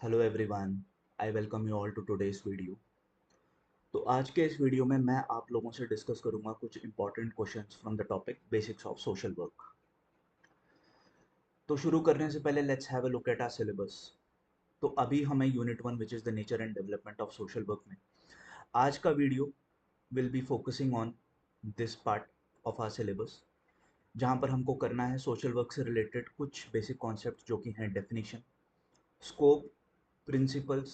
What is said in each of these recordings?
Hello everyone, I welcome you all to today's video. तो आज के इस वीडियो में मैं आप लोगों से डिस्कस करूंगा कुछ important questions from the topic basics of social work. तो शुरू करने से पहले let's have a look at our syllabus. तो अभी हमें unit 1 which is the nature and development of social work में आज का video will be focusing on this part of our syllabus, जहाँ पर हमको करना है सोशल वर्क से रिलेटेड कुछ बेसिक कॉन्सेप्ट जो कि हैं definition, scope, principles,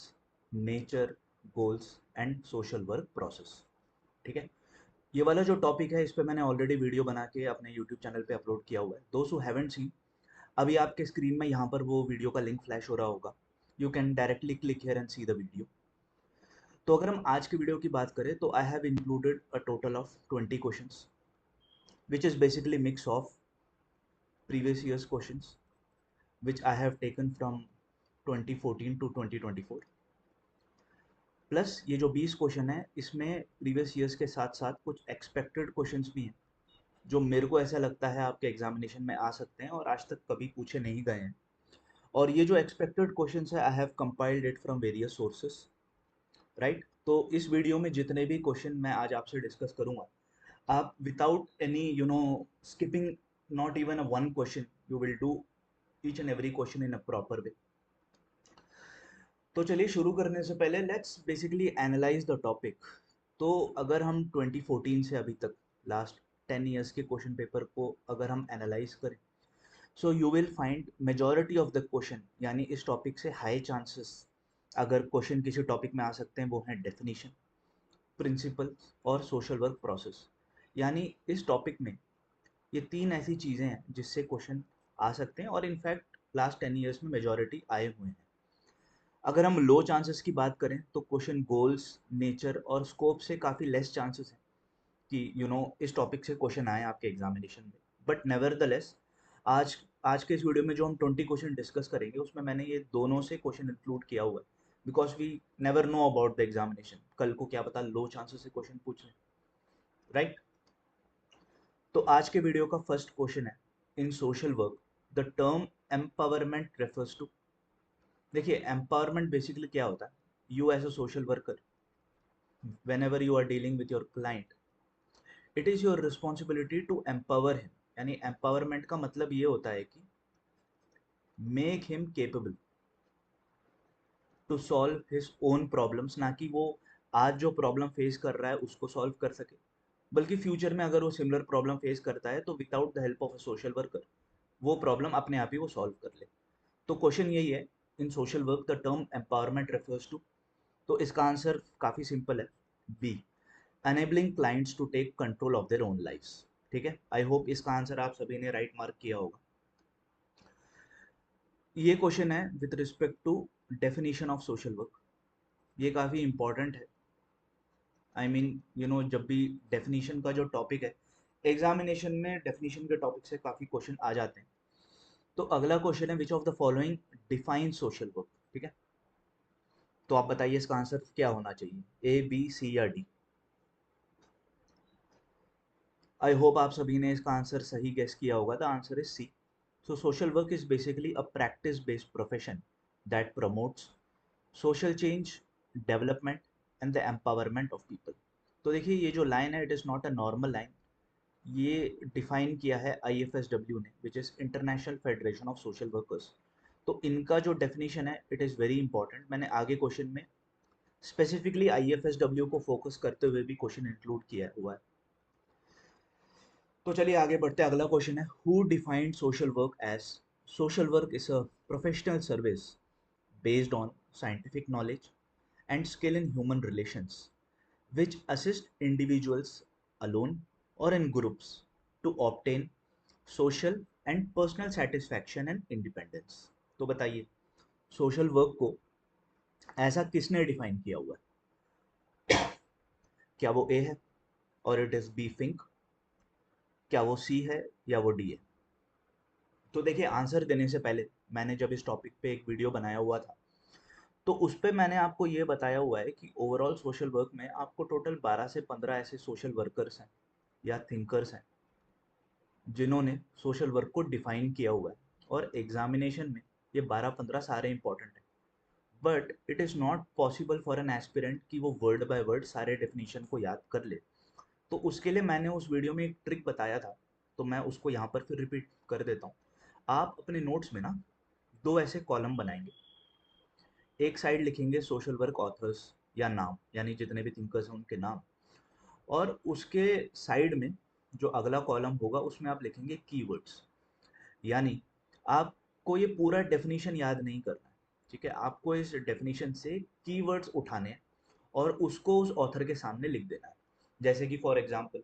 nature, goals and social work process. ठीक है। ये वाला जो टॉपिक है इस पे मैंने ऑलरेडी वीडियो बना के अपने यूट्यूब चैनल पे अपलोड किया हुआ है। दोस्त हु हैवेंट सीन, अभी आपके स्क्रीन में यहाँ पर वो वीडियो का लिंक फ्लैश हो रहा होगा। You can directly click here and see the video. तो अगर हम आज की वीडियो की बात करें तो I have included a total of 20 questions which is basically mix of previous years questions which I have taken from 2014 to 2024, plus ये जो 20 क्वेश्चन है इसमें प्रीवियस ईयर्स के साथ साथ कुछ एक्सपेक्टेड क्वेश्चंस भी हैं जो मेरे को ऐसा लगता है आपके एग्जामिनेशन में आ सकते हैं और आज तक कभी पूछे नहीं गए हैं। और ये जो एक्सपेक्टेड क्वेश्चंस है I have compiled it from various sources, right. तो इस वीडियो में जितने भी क्वेश्चन मैं आज आपसे डिस्कस करूंगा, आप without any skipping not even a one question, you will do each and every question in a proper way. तो चलिए शुरू करने से पहले let's basically analyse the topic. तो अगर हम 2014 से अभी तक लास्ट 10 इयर्स के क्वेश्चन पेपर को अगर हम एनालाइज करें, सो you will find majority of the question, यानी इस टॉपिक से हाई चांसेस अगर क्वेश्चन किसी टॉपिक में आ सकते हैं वो हैं डेफिनेशन, प्रिंसिपल और सोशल वर्क प्रोसेस। यानी इस टॉपिक में ये तीन ऐसी चीज़ें हैं जिससे क्वेश्चन आ सकते हैं और इनफैक्ट लास्ट 10 इयर्स में मेजॉरिटी आए हुए हैं। अगर हम लो चांसेस की बात करें तो क्वेश्चन गोल्स, नेचर और स्कोप से काफ़ी लेस चांसेस हैं कि इस टॉपिक से क्वेश्चन आए आपके एग्जामिनेशन में। बट नेवरदलेस आज आज के इस वीडियो में जो हम 20 क्वेश्चन डिस्कस करेंगे उसमें मैंने ये दोनों से क्वेश्चन इंक्लूड किया हुआ है, because we never know about the examination, कल को क्या पता लो चांसेस से क्वेश्चन पूछ लें, राइट। तो आज के वीडियो का फर्स्ट क्वेश्चन है, in social work the term empowerment refers to. देखिए एम्पावरमेंट बेसिकली क्या होता है, you as a social worker whenever you are dealing with your client, it is your responsibility to empower him। यानी empowerment का मतलब ये होता है कि make him capable to solve his own problems, ना कि वो आज जो प्रॉब्लम फेस कर रहा है उसको सॉल्व कर सके, बल्कि फ्यूचर में अगर वो सिमिलर प्रॉब्लम फेस करता है तो without the help of a social worker वो प्रॉब्लम अपने आप ही वो सॉल्व कर ले। तो क्वेश्चन यही है, in social work the term empowerment refers to. तो इसका आंसर काफ़ी सिंपल है, B, enabling clients to take control of their own lives। ठीक है, आई होप इसका आंसर आप सभी ने राइट मार्क किया होगा। ये क्वेश्चन है with respect to definition of social work, ये काफ़ी इंपॉर्टेंट है। आई मीन जब भी डेफिनेशन का जो टॉपिक है एग्जामिनेशन में डेफिनेशन के टॉपिक से काफ़ी क्वेश्चन आ जाते हैं। तो अगला क्वेश्चन है which of the following define social work. ठीक है, तो आप बताइए इसका आंसर क्या होना चाहिए, ए, बी, सी या डी। आई होप आप सभी ने इसका आंसर सही गेस किया होगा। The answer is C. So social work is basically a practice-based profession that promotes social change, development and the empowerment of people। तो देखिए ये जो लाइन है it is not a normal line, ये define किया है IFSW ने, which is international federation of social workers. तो इनका जो डेफिनेशन है इट इज़ वेरी इंपॉर्टेंट। मैंने आगे क्वेश्चन में स्पेसिफिकली IFSW को फोकस करते हुए भी क्वेश्चन इंक्लूड किया हुआ है। तो चलिए आगे बढ़ते हैं। अगला क्वेश्चन है, who defined social work as. Social work is a professional service based on scientific knowledge and skill in human relations which assist individuals alone or in groups to obtain social and personal satisfaction and independence। तो बताइए social work को ऐसा किसने define किया हुआ है, क्या वो ए है और इट इज बी थिंक, क्या वो सी है या वो डी है। तो देखिए आंसर देने से पहले मैंने जब इस टॉपिक पे एक वीडियो बनाया हुआ था तो उस पे मैंने आपको ये बताया हुआ है कि ओवरऑल सोशल वर्क में आपको टोटल 12 से 15 ऐसे सोशल वर्कर्स हैं या थिंकर्स हैं जिन्होंने सोशल वर्क को डिफाइन किया हुआ है, और एग्जामिनेशन में ये 12-15 सारे इंपॉर्टेंट हैं। But it is not possible for an aspirant कि वो वर्ड बाय वर्ड सारे डेफिनेशन को याद कर ले। तो उसके लिए मैंने उस वीडियो में एक ट्रिक बताया था, तो मैं उसको यहाँ पर फिर रिपीट कर देता हूँ। आप अपने नोट्स में ना दो ऐसे कॉलम बनाएंगे। एक साइड लिखेंगे सोशल वर्क ऑथर्स या नाम, यानी जितने भी थिंकर्स हैं उनके नाम, और उसके साइड में जो अगला कॉलम होगा उसमें आप लिखेंगे कीवर्ड्स। यानी आपको ये पूरा डेफिनेशन याद नहीं करना है, ठीक है, आपको इस डेफिनेशन से कीवर्ड्स उठाने हैं और उसको उस ऑथर के सामने लिख देना है। जैसे कि फॉर एग्जांपल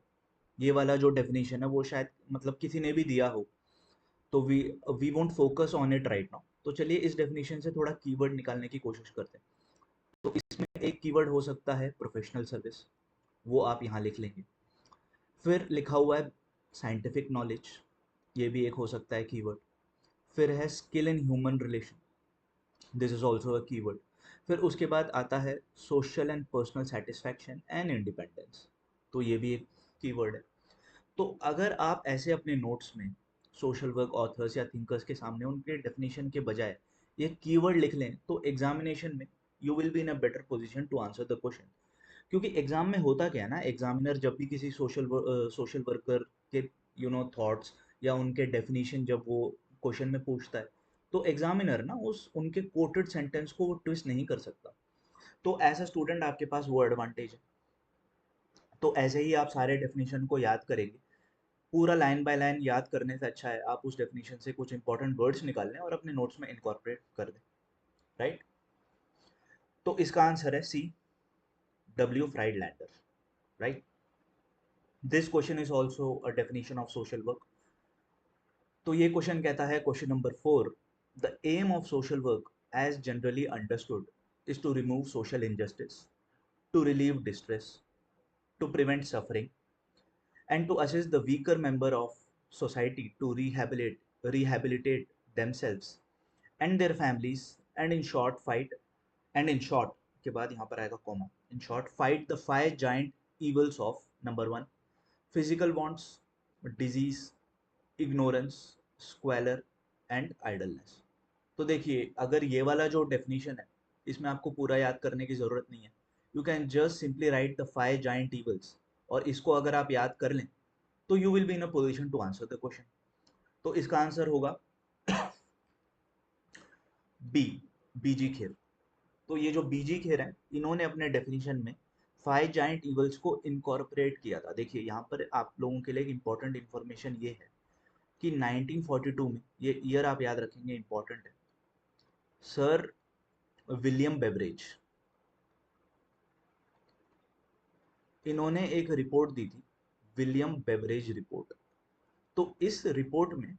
ये वाला जो डेफिनेशन है वो शायद मतलब किसी ने भी दिया हो, तो we won't focus on it right now. तो चलिए इस डेफिनेशन से थोड़ा कीवर्ड निकालने की कोशिश करते हैं। तो इसमें एक कीवर्ड हो सकता है प्रोफेशनल सर्विस, वो आप यहाँ लिख लेंगे। फिर लिखा हुआ है साइंटिफिक नॉलेज, ये भी एक हो सकता है कीवर्ड। फिर है skill in human relation, this is also a keyword. फिर उसके बाद आता है social and personal satisfaction and independence, तो ये भी एक कीवर्ड है। तो अगर आप ऐसे अपने नोट्स में सोशल वर्क ऑथर्स या थिंकर्स के सामने उनके डेफिनेशन के बजाय ये कीवर्ड लिख लें, तो एग्जामिनेशन में you will be in a better position to answer the question. क्योंकि एग्जाम में होता क्या है ना, एग्जामिनर जब भी किसी सोशल वर्कर के थॉट्स या उनके डेफिनेशन जब वो क्वेश्चन में पूछता है, तो एग्जामिनर ना उस उनके कोटेड सेंटेंस को वो ट्विस्ट नहीं कर सकता। तो एज अ स्टूडेंट आपके पास वो एडवांटेज है। तो ऐसे ही आप सारे डेफिनेशन को याद करेंगे। पूरा लाइन बाय लाइन याद करने से अच्छा है आप उस डेफिनेशन से कुछ इंपॉर्टेंट वर्ड्स निकाल लें और अपने नोट्स में इनकॉर्पोरेट कर दें, राइट। तो इसका आंसर है C, W Friedlander, right. This question is also a definition of social work. तो ये क्वेश्चन कहता है, question number 4, the aim of social work as generally understood is to remove social injustice, to relieve distress, to prevent suffering, and to assist the weaker member of society to rehabilitate themselves and their families, and in short fight, and in short के बाद यहाँ पर आएगा comma, in short fight the five giant evils of number 1 physical wants, disease, ignorance, squalor and idleness। तो देखिए अगर ये वाला जो डेफिनेशन है इसमें आपको पूरा याद करने की ज़रूरत नहीं है। You can just simply write the 5 giant evils, और इसको अगर आप याद कर लें तो you will be in a position to answer the question. तो इसका आंसर होगा बी, बीजी खेर। तो ये जो बीजी खेर है इन्होंने अपने डेफिनेशन में 5 जाइंट इवल्स को इनकॉर्पोरेट किया था। देखिए यहाँ पर आप लोगों के लिए एक इंपॉर्टेंट इन्फॉर्मेशन ये है कि 1942 में, ये ईयर आप याद रखेंगे इंपॉर्टेंट है, सर विलियम बेवरेज, इन्होंने एक रिपोर्ट दी थी, विलियम बेवरेज रिपोर्ट। तो इस रिपोर्ट में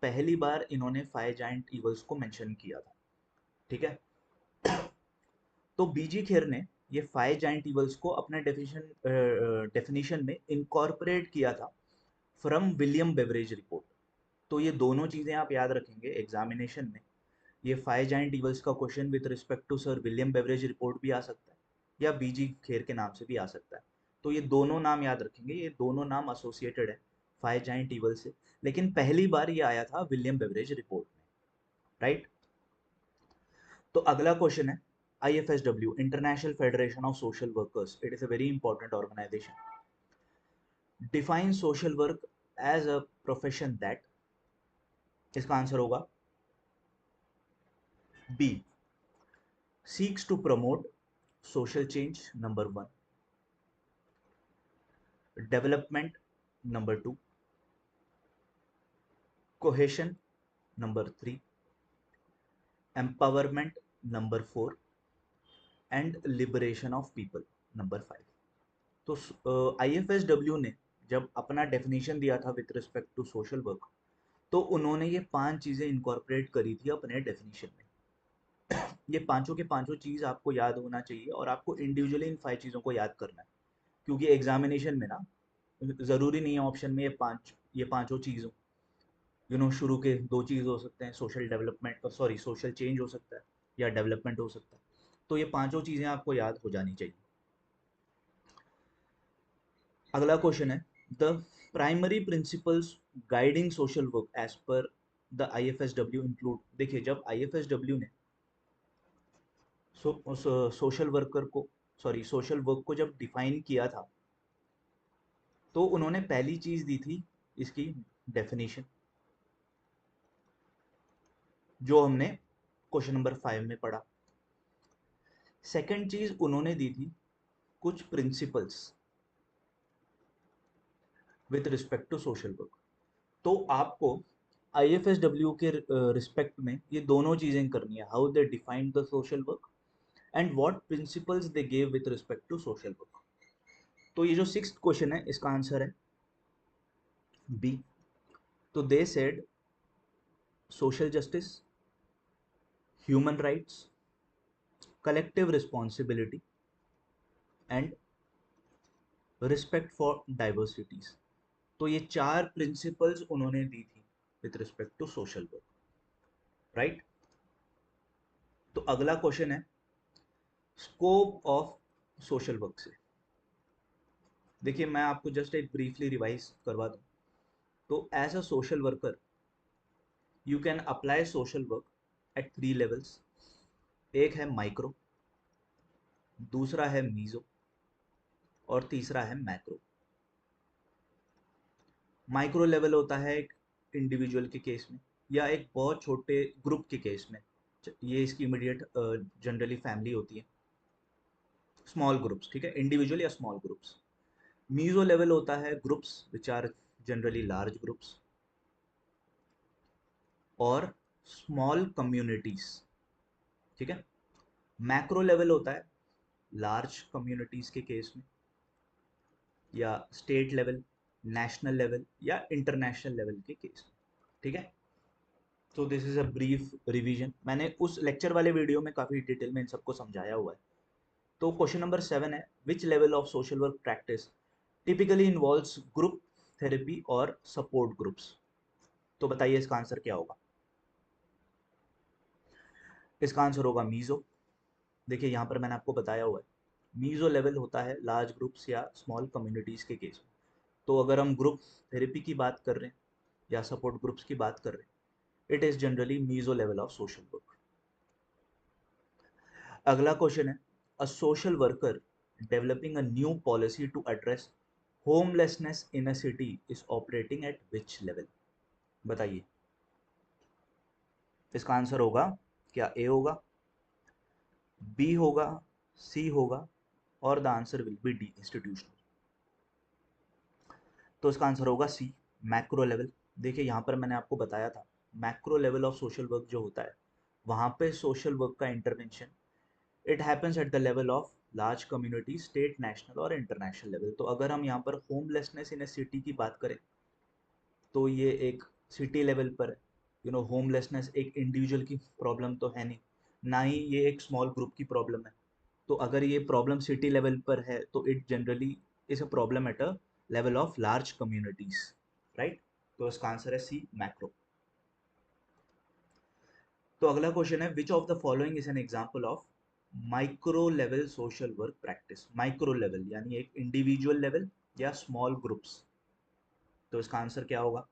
पहली बार इन्होंने 5 जाइंट इवल्स को मेंशन किया था, ठीक है। तो बीजी खेर ने ये 5 जाइंट इवल्स को अपने डेफिनेशन में इनकॉर्पोरेट किया था फ्रॉम विलियम बेवरेज रिपोर्ट। तो ये दोनों चीज़ें आप याद रखेंगे एग्जामिनेशन में। ये 5 जाइंट इवल्स का question with respect to sir William Beveridge report भी आ सकता है या बीजी खेर के नाम से भी आ सकता है। तो ये दोनों नाम याद रखेंगे, ये दोनों नाम एसोसिएटेड है 5 जाइंट इवल से, लेकिन पहली बार ये आया था विलियम बेवरेज रिपोर्ट में, राइट। तो अगला क्वेश्चन है IFSW, international federation of social workers, it is a very important organisation. Define social work as a profession that, इसका आंसर होगा B, seeks to promote social change number 1, development number 2, cohesion number 3, empowerment number 4 and liberation of people number 5। तो IFSW ने जब अपना definition दिया था with respect to social work, तो उन्होंने ये 5 चीज़ें इनकॉर्पोरेट करी थी अपने डेफिनेशन में। ये पांचों के पांचों चीज़ आपको याद होना चाहिए और आपको इंडिविजुअली इन 5 चीज़ों को याद करना है, क्योंकि एग्जामिनेशन में ना ज़रूरी नहीं है ऑप्शन में ये पांचों चीज़ शुरू के 2 चीज़ हो सकते हैं, social development, sorry social change हो सकता है या डेवलपमेंट हो सकता है। तो ये पांचों चीज़ें आपको याद हो जानी चाहिए। अगला क्वेश्चन है, the primary principles guiding social work as per the IFSW include. देखिए जब IFSW ने सोशल वर्कर को, सॉरी, सोशल वर्क को जब डिफाइन किया था, तो उन्होंने पहली चीज दी थी इसकी डेफिनेशन, जो हमने क्वेश्चन नंबर 5 में पढ़ा। सेकंड चीज उन्होंने दी थी कुछ principles with respect to social work. तो आपको आईएफएसडब्ल्यू के रिस्पेक्ट में ये दोनों चीजें करनी है, how they defined the social work and what principles they gave with respect to social work. तो ये जो सिक्स्थ क्वेश्चन है, इसका आंसर है बी। तो they said social justice, human rights, collective responsibility and respect for diversities. तो ये चार प्रिंसिपल्स उन्होंने दी थी with respect to social work, right. तो अगला क्वेश्चन है स्कोप ऑफ सोशल वर्क से। देखिए, मैं आपको जस्ट एक ब्रीफली रिवाइज करवा दूं। तो as a social worker you can apply social work at 3 levels. एक है माइक्रो, दूसरा है मीजो, और तीसरा है मैक्रो। माइक्रो लेवल होता है एक इंडिविजुअल के केस में या एक बहुत छोटे ग्रुप के केस में। ये इसकी इमीडिएट जनरली फैमिली होती है, स्मॉल ग्रुप्स, ठीक है, इंडिविजुअल या स्मॉल ग्रुप्स। मीजो लेवल होता है groups which are generally large groups, और स्मॉल कम्युनिटीज, ठीक है। मैक्रो लेवल होता है लार्ज कम्युनिटीज के केस में, या स्टेट लेवल, नेशनल लेवल या इंटरनेशनल लेवल के केस में, ठीक है। तो this is a brief revision. मैंने उस लेक्चर वाले वीडियो में काफी डिटेल में इन सबको समझाया हुआ है। तो क्वेश्चन नंबर 7 है which level of social work practice typically involves group therapy और सपोर्ट ग्रुप्स। तो बताइए इसका आंसर क्या होगा। इसका आंसर होगा मीजो। देखिए, यहाँ पर मैंने आपको बताया हुआ है मीजो लेवल होता है लार्ज ग्रुप्स या स्मॉल कम्युनिटीज के केस में। तो अगर हम ग्रुप थेरेपी की बात कर रहे हैं या सपोर्ट ग्रुप्स की बात कर रहे हैं, it is generally meso level of social work. अगला क्वेश्चन है a social worker developing a new policy to address homelessness in a city is operating at which level. बताइए इसका आंसर होगा क्या, ए होगा, बी होगा, सी होगा, और the answer will be D, institutional. तो इसका आंसर होगा सी, मैक्रो लेवल। देखिए, यहाँ पर मैंने आपको बताया था macro level of social work जो होता है, वहाँ पे सोशल वर्क का intervention it happens at the level of large community, state, national और इंटरनेशनल लेवल। तो अगर हम यहाँ पर होमलेसनेस इन ए सिटी की बात करें, तो ये एक सिटी लेवल पर, होमलेसनेस एक इंडिविजुअल की प्रॉब्लम तो है नहीं, ना ही ये एक स्मॉल ग्रुप की प्रॉब्लम है। तो अगर ये प्रॉब्लम सिटी लेवल पर है, तो it generally is a problem at a level of large communities, right. तो इसका आंसर है सी, मैक्रो। तो अगला क्वेश्चन है which of the following is an example of micro level social work practice. Micro level यानी एक इंडिविजुअल लेवल या small groups. तो इसका आंसर क्या होगा।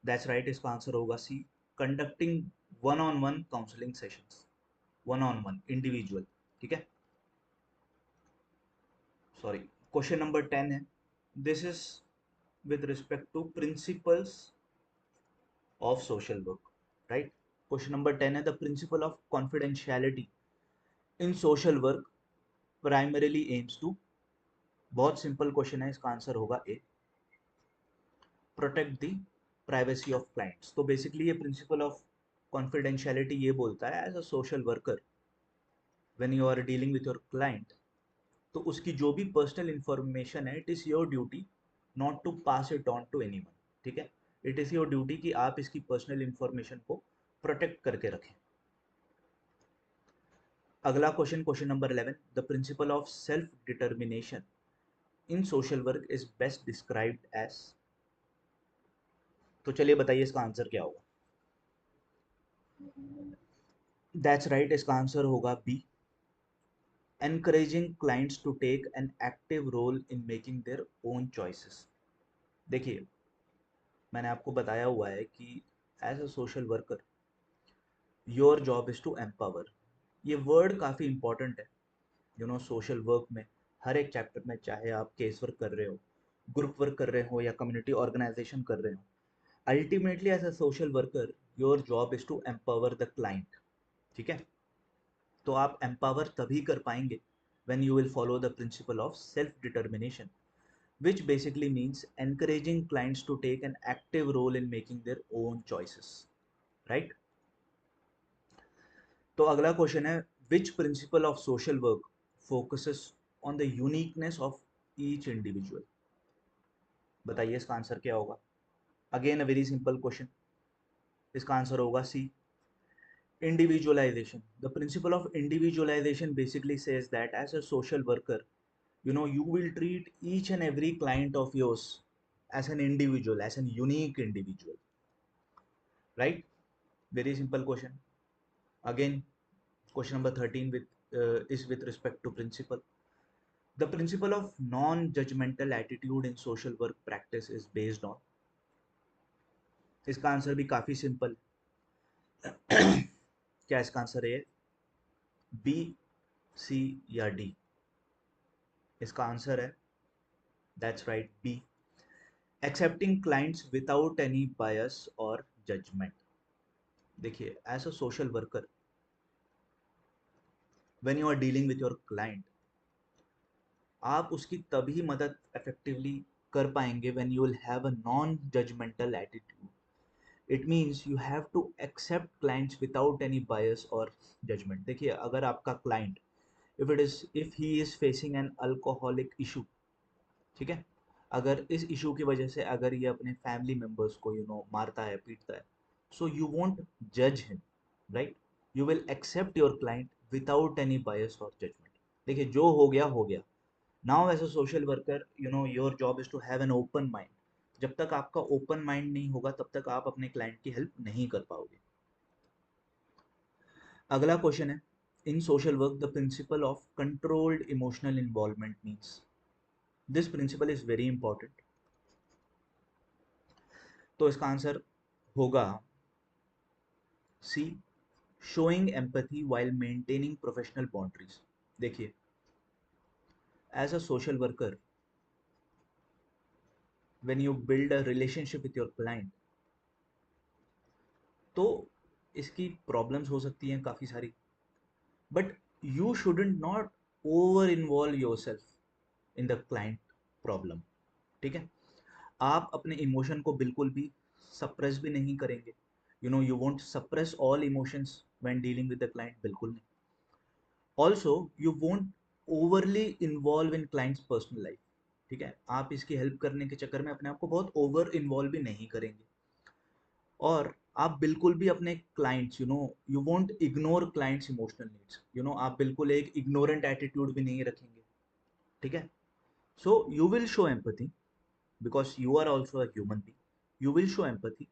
दैट्स राइट, इसका आंसर होगा C, conducting one on one counselling sessions. One on one individual, ठीक है। सॉरी, क्वेश्चन नंबर 10 है this is with respect to principles of social work, right? Question number 10 है the principle of confidentiality in social work primarily aims to। बहुत simple question है, इसका answer होगा A, protect the privacy of clients. तो basically ये principle of confidentiality ये बोलता है as a social worker when you are dealing with your client, तो उसकी जो भी पर्सनल इंफॉर्मेशन है, it is your duty not to pass it on to anyone, ठीक है। इट इज योर ड्यूटी कि आप इसकी पर्सनल इंफॉर्मेशन को प्रोटेक्ट करके रखें। अगला question, question number 11, the principle of self determination in social work is best described as. तो चलिए बताइए इसका आंसर क्या होगा। दैट्स राइट, इसका आंसर होगा B, encouraging clients to take an active role in making their own choices। देखिए, मैंने आपको बताया हुआ है कि as a social worker your job is to empower, ये वर्ड काफ़ी इंपॉर्टेंट है सोशल वर्क में। हर एक चैप्टर में, चाहे आप केस वर्क कर रहे हो, ग्रुप वर्क कर रहे हो या कम्युनिटी ऑर्गेनाइजेशन कर रहे हो, ultimately as a social worker your job is to empower the client. ठीक है, तो आप एम्पावर तभी कर पाएंगे when you will follow the principle of self determination, which basically means encouraging clients to take an active role in making their own choices, right? तो अगला question है, which principle of social work focuses on the uniqueness of each individual? बताइए इसका answer क्या होगा? Again a very simple question, इसका answer होगा सी, individualization. The principle of individualization basically says that as a social worker, you will treat each and every client of yours as an individual, as an unique individual, right? Very simple question. Again, question number 13 is with respect to principle. The principle of non-judgmental attitude in social work practice is based on, इसका answer भी काफी simple. क्या इसका answer है? B, सी या D? इसका answer है, that's right, B, accepting clients without any bias और जजमेंट। देखिए, as a social worker, when you are dealing with your client, आप उसकी तभी मदद इफेक्टिवली कर पाएंगे when you will have a non judgemental attitude. It means you have to accept clients without any bias और judgement. देखिए, अगर आपका क्लाइंट, if he is facing an alcoholic issue, ठीक है, अगर इस इशू की वजह से अगर ये अपने फैमिली मेंबर्स को मारता है, पीटता है, सो यू वोंट जज him, right? You will accept your client without any bias और जजमेंट। देखिए, जो हो गया हो गया। Now as a social worker, your job is to have an open mind. जब तक आपका ओपन माइंड नहीं होगा, तब तक आप अपने क्लाइंट की हेल्प नहीं कर पाओगे। अगला क्वेश्चन है, in social work the principle of controlled emotional involvement means. This principle is very important. तो इसका आंसर होगा C, showing empathy while maintaining professional boundaries. देखिए, as a social worker, when you build a relationship with your client, तो इसकी problems हो सकती हैं काफ़ी सारी, but you shouldn't not over involve yourself in the client problem. ठीक है, आप अपने इमोशन को बिल्कुल भी सप्रेस भी नहीं करेंगे। You won't suppress all emotions when dealing with the client, बिल्कुल नहीं। Also you won't overly involve in clients personal life. ठीक है, आप इसकी हेल्प करने के चक्कर में अपने आप को बहुत ओवर इन्वॉल्व भी नहीं करेंगे। और आप बिल्कुल भी अपने clients, you won't ignore clients emotional needs. आप बिल्कुल एक इग्नोरेंट एटीट्यूड भी नहीं रखेंगे। ठीक है, so you will show empathy because you are also a human being. You will show empathy,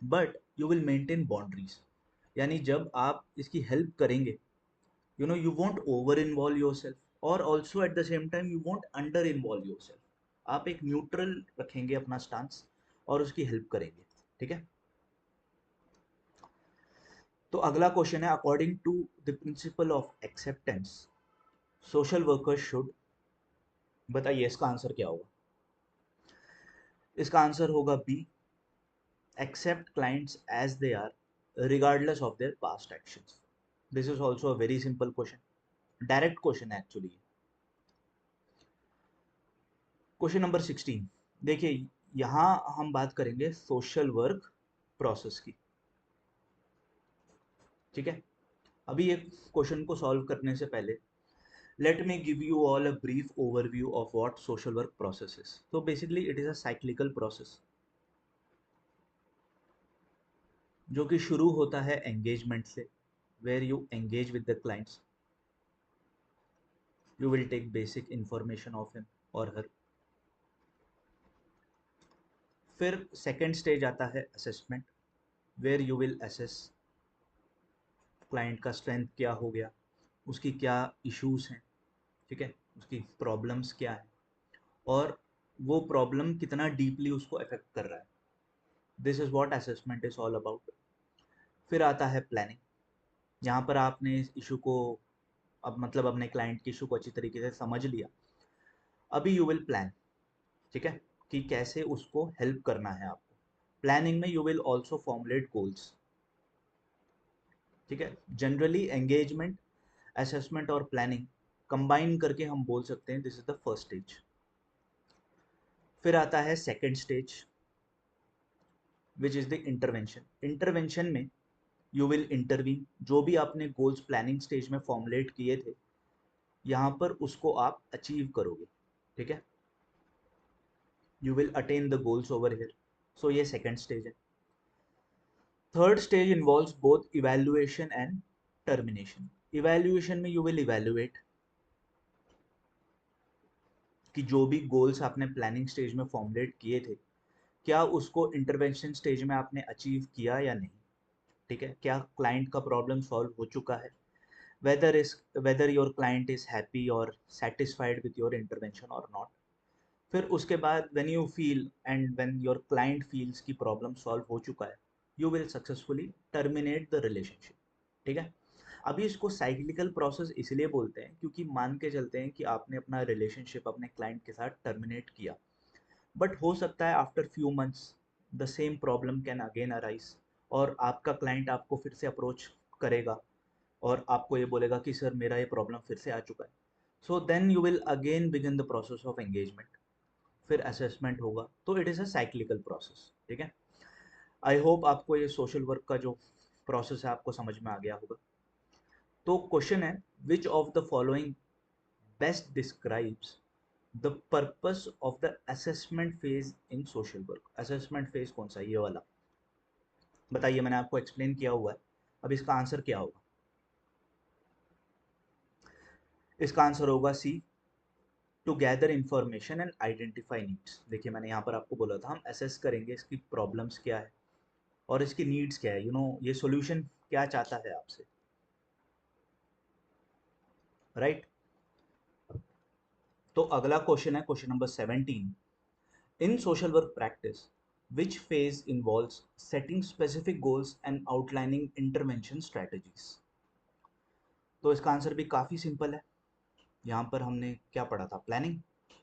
but you will maintain boundaries. यानी जब आप इसकी हेल्प करेंगे, you won't over involve yourself और also at the same time you won't under involve yourself। आप एक neutral रखेंगे अपना स्टांस और उसकी हेल्प करेंगे। ठीक है, तो अगला क्वेश्चन है, according to the principle of acceptance social workers should, बताइए इसका आंसर क्या होगा? इसका आंसर होगा B, accept clients as they are regardless of their past actions. This is also a very simple question, direct question है actually. Question number 16, देखिए, यहाँ हम बात करेंगे सोशल वर्क प्रोसेस की। ठीक है, अभी ये क्वेश्चन को सॉल्व करने से पहले let me give you all a brief overview of what social work process is. तो basically it is a cyclical process जो कि शुरू होता है एंगेजमेंट से, where you engage with the clients, you will take basic information of him और her. फिर second stage आता है assessment, where you will assess client का स्ट्रेंथ क्या हो गया, उसकी क्या इश्यूज हैं, ठीक है, उसकी प्रॉब्लम्स क्या है, और वो प्रॉब्लम कितना डीपली उसको अफेक्ट कर रहा है। This is what assessment is all about. फिर आता है प्लानिंग, यहाँ पर आपने इस इशू को अब मतलब अपने क्लाइंट के इशू को अच्छी तरीके से समझ लिया। अभी यू विल प्लान, ठीक है, कि कैसे उसको हेल्प करना है आपको। प्लानिंग में you will also formulate goals, ठीक है। जनरली एंगेजमेंट, असेसमेंट और प्लानिंग कंबाइन करके हम बोल सकते हैं this is the first stage. फिर आता है second stage which is the intervention. Intervention में यू विल इंटरवीन, जो भी आपने गोल्स प्लानिंग स्टेज में फॉर्मुलेट किए थे यहाँ पर उसको आप अचीव करोगे, ठीक है। You will attain the goals over here. So ये सेकेंड स्टेज है। Third stage involves both evaluation and termination. Evaluation में यू विल इवैल्यूएट कि जो भी गोल्स आपने प्लानिंग स्टेज में फॉर्मुलेट किए थे क्या उसको इंटरवेंशन स्टेज में आपने अचीव किया या नहीं, ठीक है। क्या क्लाइंट का प्रॉब्लम सॉल्व हो चुका है, whether your client is happy or satisfied with your intervention or not। फिर उसके बाद when you feel and when your client feels कि प्रॉब्लम सॉल्व हो चुका है you will successfully terminate the relationship, ठीक है। अभी इसको साइक्लिकल प्रोसेस इसलिए बोलते हैं क्योंकि मान के चलते हैं कि आपने अपना रिलेशनशिप अपने क्लाइंट के साथ टर्मिनेट किया, बट हो सकता है after few months the same problem can again arise और आपका क्लाइंट आपको फिर से अप्रोच करेगा और आपको ये बोलेगा कि सर मेरा ये प्रॉब्लम फिर से आ चुका है। So then you will again begin the process of engagement, फिर असेसमेंट होगा। तो it is a cyclical process, ठीक है। आई होप आपको ये सोशल वर्क का जो प्रोसेस है आपको समझ में आ गया होगा। तो क्वेश्चन है which of the following best describes the purpose of the assessment phase in social work. Assessment phase कौन सा, ये वाला बताइए, मैंने आपको एक्सप्लेन किया हुआ है। अब इसका आंसर क्या होगा? इसका आंसर होगा C, to gather information and identify needs. देखिए मैंने यहाँ पर आपको बोला था हम असेस करेंगे इसकी प्रॉब्लम्स क्या है और इसकी नीड्स क्या है, ये सॉल्यूशन क्या चाहता है आपसे, राइट। तो अगला क्वेश्चन है question number 17। In social work practice which phase involves setting specific goals and outlining intervention strategies. तो इसका आंसर भी काफ़ी सिंपल है। यहाँ पर हमने क्या पढ़ा था, प्लानिंग।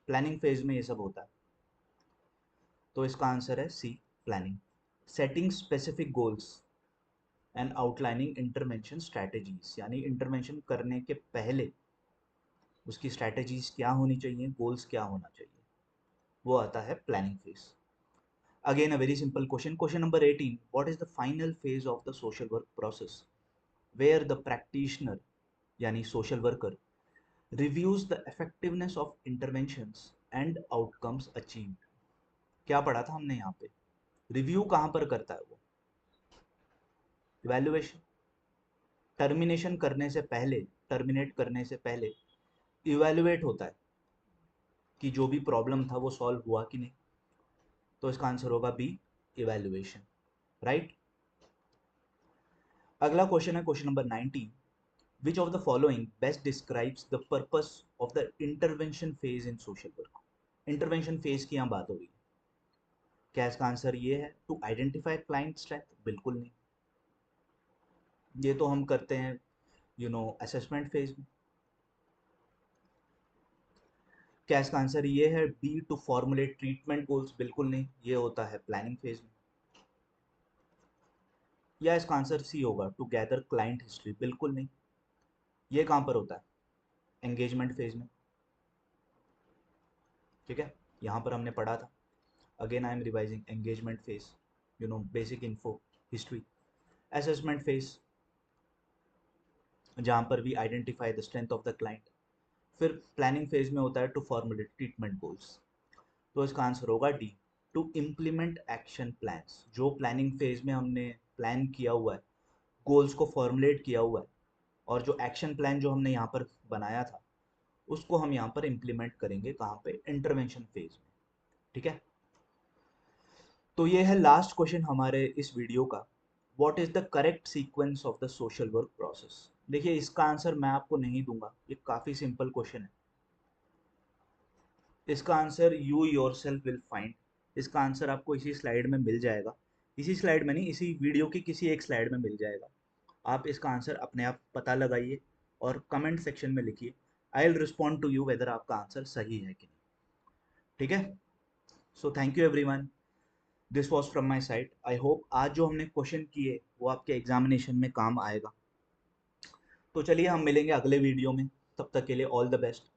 प्लानिंग फेज में ये सब होता है। तो इसका आंसर है C, planning. Setting specific goals and outlining intervention strategies, यानी इंटरवेंशन करने के पहले उसकी स्ट्रैटेजीज क्या होनी चाहिए, गोल्स क्या होना चाहिए, वो आता है planning phase. Again a very simple question, question number 18। What is the final phase of the social work process where the practitioner यानी social worker reviews the effectiveness of interventions and outcomes achieved. क्या पढ़ा था हमने यहाँ पे? Review कहाँ पर करता है वो? इवैल्यूएशन। टर्मिनेशन करने से पहले, टर्मिनेट करने से पहले इवैल्यूएट होता है कि जो भी प्रॉब्लम था वो सॉल्व हुआ कि नहीं। तो इसका आंसर होगा बी, इवैल्यूएशन, राइट। अगला क्वेश्चन है question number 19। Which of the following best describes the purpose of the intervention phase in social work. Intervention phase की यहाँ बात हो रही है। क्या इसका आंसर ये है टू आइडेंटिफाई क्लाइंट स्ट्रेंथ? बिल्कुल नहीं, ये तो हम करते हैं असेसमेंट फेज में। क्या इसका आंसर ये है B, to formulate treatment goals? बिल्कुल नहीं, ये होता है प्लानिंग फेज में। या इसका आंसर सी होगा, टू गैदर क्लाइंट हिस्ट्री? बिल्कुल नहीं, ये कहाँ पर होता है? एंगेजमेंट फेज में, ठीक है। यहाँ पर हमने पढ़ा था, again I am revising, engagement phase basic info, history. Assessment phase जहाँ पर भी identify the strength of the client. फिर प्लानिंग फेज में होता है टू फॉर्मुलेट ट्रीटमेंट गोल्स। तो इसका आंसर होगा D, to implement action plans. जो प्लानिंग फेज में हमने प्लान किया हुआ है, गोल्स को फॉर्मुलेट किया हुआ है और जो एक्शन प्लान जो हमने यहाँ पर बनाया था उसको हम यहाँ पर इम्प्लीमेंट करेंगे कहाँ पे? इंटरवेंशन फेज में, ठीक है। तो ये है लास्ट क्वेश्चन हमारे इस वीडियो का। What is the correct sequence of the social work process. देखिए इसका आंसर मैं आपको नहीं दूंगा, ये काफ़ी सिंपल क्वेश्चन है। इसका answer you your self will find. इसका आंसर आपको इसी स्लाइड में मिल जाएगा, इसी स्लाइड में नहीं, इसी वीडियो की किसी एक स्लाइड में मिल जाएगा। आप इसका आंसर अपने आप पता लगाइए और कमेंट सेक्शन में लिखिए। I will respond to you whether आपका आंसर सही है कि नहीं। ठीक है। So thank you everyone, this was from my side. I hope आज जो हमने क्वेश्चन किए वो आपके एग्जामिनेशन में काम आएगा। तो चलिए हम मिलेंगे अगले वीडियो में, तब तक के लिए ऑल द बेस्ट।